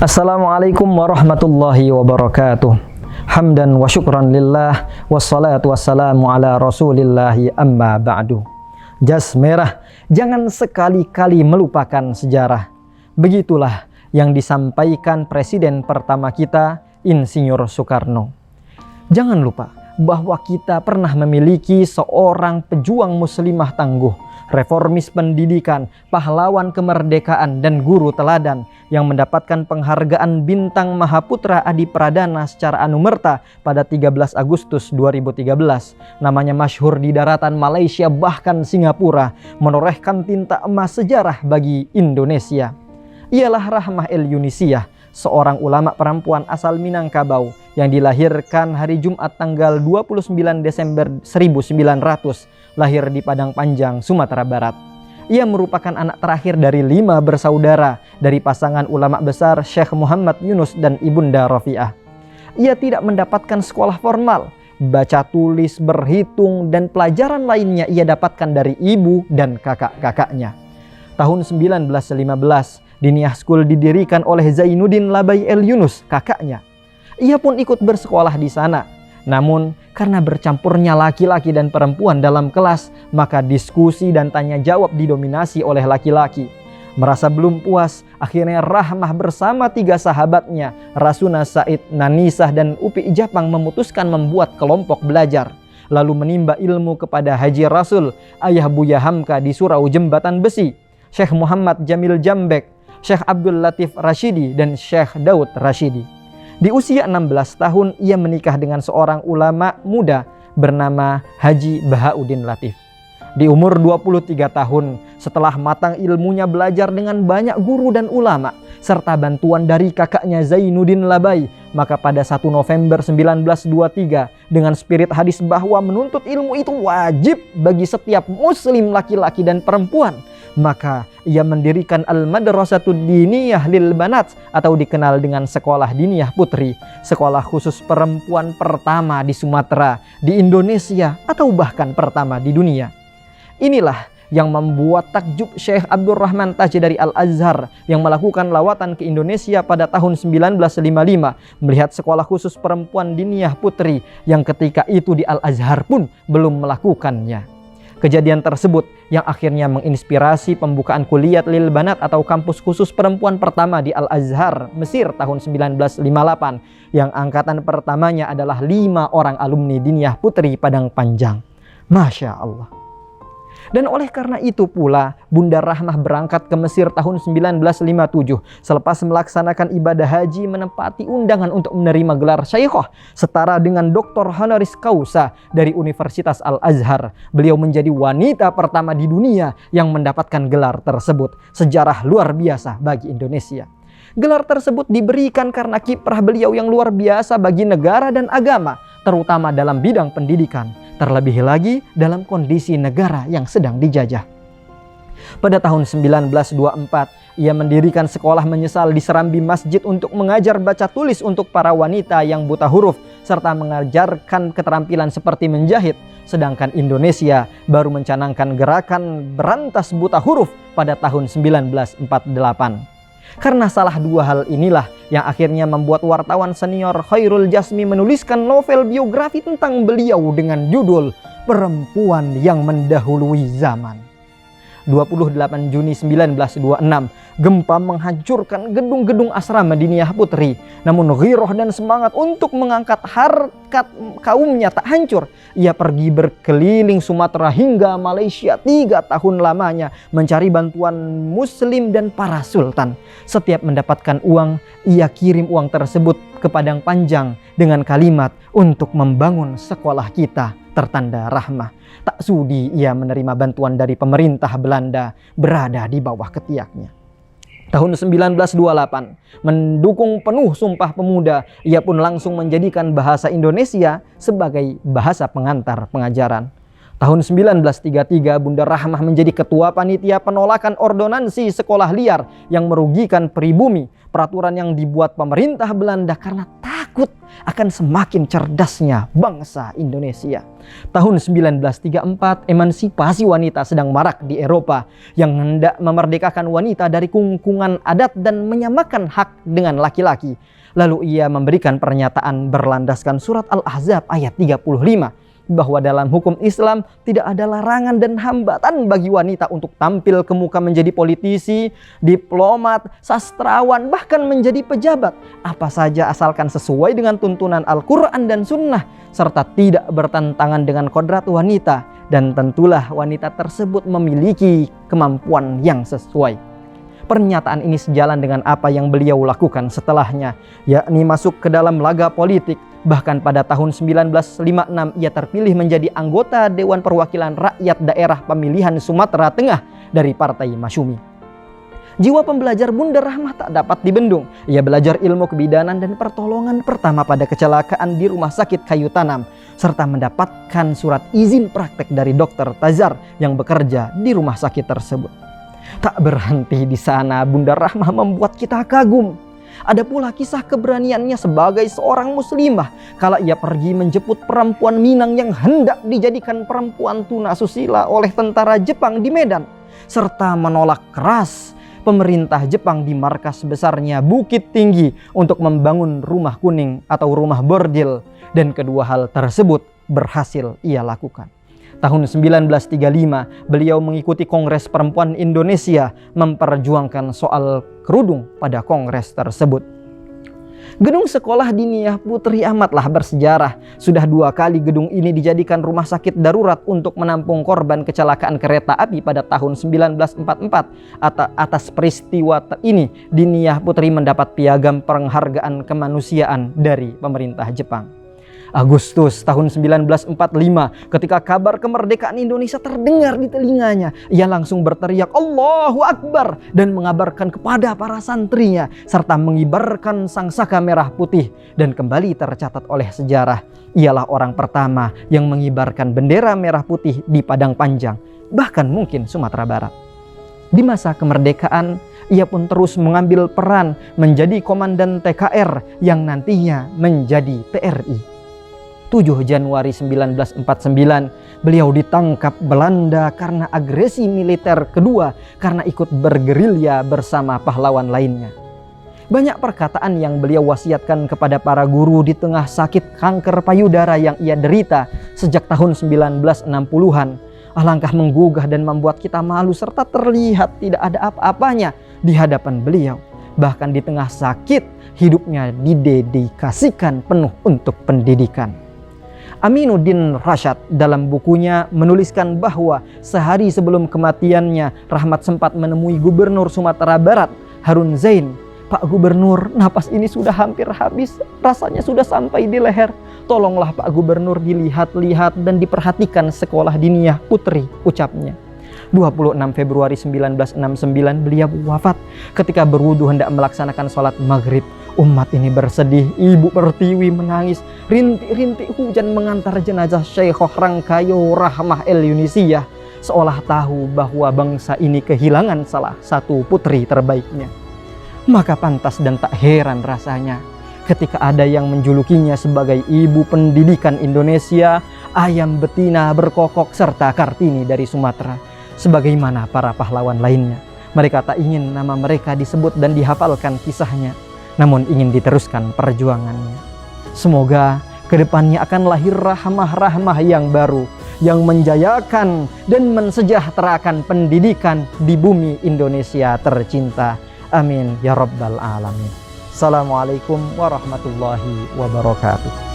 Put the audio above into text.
Assalamualaikum warahmatullahi wabarakatuh. Hamdan wa syukran lillah, wassalatu wassalamu ala rasulillahi amma ba'du. Jas merah, jangan sekali-kali melupakan sejarah. Begitulah yang disampaikan Presiden pertama kita, Insinyur Soekarno. Jangan lupa bahwa kita pernah memiliki seorang pejuang muslimah tangguh, reformis pendidikan, pahlawan kemerdekaan, dan guru teladan yang mendapatkan penghargaan Bintang Mahaputra Adi Pradana secara anumerta pada 13 Agustus 2013. Namanya masyhur di daratan Malaysia bahkan Singapura, menorehkan tinta emas sejarah bagi Indonesia. Ialah Rahmah El Yunisiah, seorang ulama perempuan asal Minangkabau yang dilahirkan hari Jumat tanggal 29 Desember 1900, lahir di Padang Panjang, Sumatera Barat. Ia merupakan anak terakhir dari 5 bersaudara dari pasangan ulama besar Syekh Muhammad Yunus dan Ibunda Rafi'ah. Ia tidak mendapatkan sekolah formal, baca tulis, berhitung, dan pelajaran lainnya ia dapatkan dari ibu dan kakak-kakaknya. Tahun 1915, Diniyah School didirikan oleh Zainuddin Labai El Yunus, kakaknya. Ia pun ikut bersekolah di sana. Namun, karena bercampurnya laki-laki dan perempuan dalam kelas, maka diskusi dan tanya jawab didominasi oleh laki-laki. Merasa belum puas, akhirnya Rahmah bersama 3 sahabatnya, Rasuna Said, Nanisah, dan Upi Japang memutuskan membuat kelompok belajar. Lalu menimba ilmu kepada Haji Rasul, ayah Buya Hamka di Surau Jembatan Besi, Syekh Muhammad Jamil Jambek, Syekh Abdul Latif Rashidi, dan Syekh Daud Rashidi. Di usia 16 tahun ia menikah dengan seorang ulama muda bernama Haji Bahauddin Latif. Di umur 23 tahun, setelah matang ilmunya belajar dengan banyak guru dan ulama serta bantuan dari kakaknya Zainuddin Labai, maka pada 1 November 1923 dengan spirit hadis bahwa menuntut ilmu itu wajib bagi setiap muslim laki-laki dan perempuan, maka ia mendirikan Al-Madrasatud Diniyah Lil Banat atau dikenal dengan Sekolah Diniyah Putri, sekolah khusus perempuan pertama di Sumatera, di Indonesia, atau bahkan pertama di dunia. Inilah yang membuat takjub Syekh Abdurrahman Taji dari Al-Azhar yang melakukan lawatan ke Indonesia pada tahun 1955 melihat sekolah khusus perempuan Diniyah Putri yang ketika itu di Al-Azhar pun belum melakukannya. Kejadian tersebut yang akhirnya menginspirasi pembukaan Kuliat Lil Banat atau kampus khusus perempuan pertama di Al-Azhar, Mesir tahun 1958 yang angkatan pertamanya adalah 5 orang alumni Diniyah Putri Padang Panjang. Masya Allah. Dan oleh karena itu pula Bunda Rahmah berangkat ke Mesir tahun 1957 selepas melaksanakan ibadah haji menempati undangan untuk menerima gelar Syaikhah setara dengan Dr. Honoris Causa dari Universitas Al-Azhar. Beliau menjadi wanita pertama di dunia yang mendapatkan gelar tersebut. Sejarah luar biasa bagi Indonesia. Gelar tersebut diberikan karena kiprah beliau yang luar biasa bagi negara dan agama, terutama dalam bidang pendidikan. Terlebih lagi dalam kondisi negara yang sedang dijajah. Pada tahun 1924, ia mendirikan sekolah menyesal di serambi masjid untuk mengajar baca tulis untuk para wanita yang buta huruf, serta mengajarkan keterampilan seperti menjahit. Sedangkan Indonesia baru mencanangkan gerakan berantas buta huruf pada tahun 1948. Karena salah 2 hal inilah yang akhirnya membuat wartawan senior Khairul Jasmi menuliskan novel biografi tentang beliau dengan judul Perempuan yang Mendahului Zaman. 28 Juni 1926, gempa menghancurkan gedung-gedung asrama Diniyah Putri. Namun ghirah dan semangat untuk mengangkat harkat kaumnya tak hancur. Ia pergi berkeliling Sumatera hingga Malaysia 3 tahun lamanya mencari bantuan muslim dan para sultan. Setiap mendapatkan uang, ia kirim uang tersebut ke Padang Panjang dengan kalimat untuk membangun sekolah kita, tertanda Rahmah. Tak sudi ia menerima bantuan dari pemerintah Belanda berada di bawah ketiaknya. Tahun 1928, mendukung penuh Sumpah Pemuda, ia pun langsung menjadikan bahasa Indonesia sebagai bahasa pengantar pengajaran. Tahun 1933, Bunda Rahmah menjadi ketua panitia penolakan ordonansi sekolah liar yang merugikan pribumi, peraturan yang dibuat pemerintah Belanda karena takut takut akan semakin cerdasnya bangsa Indonesia. Tahun 1934, emansipasi wanita sedang marak di Eropa yang hendak memerdekakan wanita dari kungkungan adat dan menyamakan hak dengan laki-laki. Lalu ia memberikan pernyataan berlandaskan surat Al-Ahzab ayat 35 bahwa dalam hukum Islam tidak ada larangan dan hambatan bagi wanita untuk tampil ke muka menjadi politisi, diplomat, sastrawan, bahkan menjadi pejabat. Apa saja asalkan sesuai dengan tuntunan Al-Quran dan Sunnah, serta tidak bertentangan dengan kodrat wanita. Dan tentulah wanita tersebut memiliki kemampuan yang sesuai. Pernyataan ini sejalan dengan apa yang beliau lakukan setelahnya, yakni masuk ke dalam laga politik. Bahkan pada tahun 1956 ia terpilih menjadi anggota Dewan Perwakilan Rakyat Daerah Pemilihan Sumatera Tengah dari Partai Masyumi. Jiwa pembelajar Bunda Rahmah tak dapat dibendung. Ia belajar ilmu kebidanan dan pertolongan pertama pada kecelakaan di Rumah Sakit Kayu Tanam, serta mendapatkan surat izin praktek dari Dr. Tazar yang bekerja di rumah sakit tersebut. Tak berhenti di sana, Bunda Rahmah membuat kita kagum. Ada pula kisah keberaniannya sebagai seorang muslimah kala ia pergi menjemput perempuan Minang yang hendak dijadikan perempuan tunasusila oleh tentara Jepang di Medan, serta menolak keras pemerintah Jepang di markas besarnya Bukit Tinggi untuk membangun rumah kuning atau rumah bordil, dan kedua hal tersebut berhasil ia lakukan. Tahun 1935 beliau mengikuti Kongres Perempuan Indonesia memperjuangkan soal kerudung pada kongres tersebut. Gedung sekolah diniyah Putri amatlah bersejarah. Sudah 2 kali gedung ini dijadikan rumah sakit darurat untuk menampung korban kecelakaan kereta api pada tahun 1944. Atas peristiwa ini, Diniyah Putri mendapat piagam penghargaan kemanusiaan dari pemerintah Jepang. Agustus tahun 1945, ketika kabar kemerdekaan Indonesia terdengar di telinganya, ia langsung berteriak Allahu Akbar dan mengabarkan kepada para santrinya, serta mengibarkan sangsaka merah putih. Dan kembali tercatat oleh sejarah, ialah orang pertama yang mengibarkan bendera merah putih di Padang Panjang, bahkan mungkin Sumatera Barat. Di masa kemerdekaan, ia pun terus mengambil peran menjadi komandan TKR yang nantinya menjadi TRI. 7 Januari 1949, beliau ditangkap Belanda karena agresi militer kedua karena ikut bergerilya bersama pahlawan lainnya. Banyak perkataan yang beliau wasiatkan kepada para guru di tengah sakit kanker payudara yang ia derita sejak tahun 1960-an. Alangkah menggugah dan membuat kita malu serta terlihat tidak ada apa-apanya di hadapan beliau. Bahkan di tengah sakit, hidupnya didedikasikan penuh untuk pendidikan. Aminuddin Rashad dalam bukunya menuliskan bahwa sehari sebelum kematiannya, Rahmat sempat menemui Gubernur Sumatera Barat, Harun Zain. Pak Gubernur, napas ini sudah hampir habis, rasanya sudah sampai di leher. Tolonglah Pak Gubernur dilihat-lihat dan diperhatikan sekolah diniyah Putri, ucapnya. 26 Februari 1969 beliau wafat ketika berwudu hendak melaksanakan sholat maghrib. Umat ini bersedih, Ibu Pertiwi menangis, rintik-rintik hujan mengantar jenazah Syeikhoh Rangkayo Rahmah El Yunisiah, seolah tahu bahwa bangsa ini kehilangan salah satu putri terbaiknya. Maka pantas dan tak heran rasanya ketika ada yang menjulukinya sebagai ibu pendidikan Indonesia, ayam betina berkokok, serta Kartini dari Sumatera. Sebagaimana para pahlawan lainnya, mereka tak ingin nama mereka disebut dan dihafalkan kisahnya, namun ingin diteruskan perjuangannya. Semoga kedepannya akan lahir rahmah-rahmah yang baru, yang menjayakan dan mensejahterakan pendidikan di bumi Indonesia tercinta. Amin ya rabbal alamin. Assalamualaikum warahmatullahi wabarakatuh.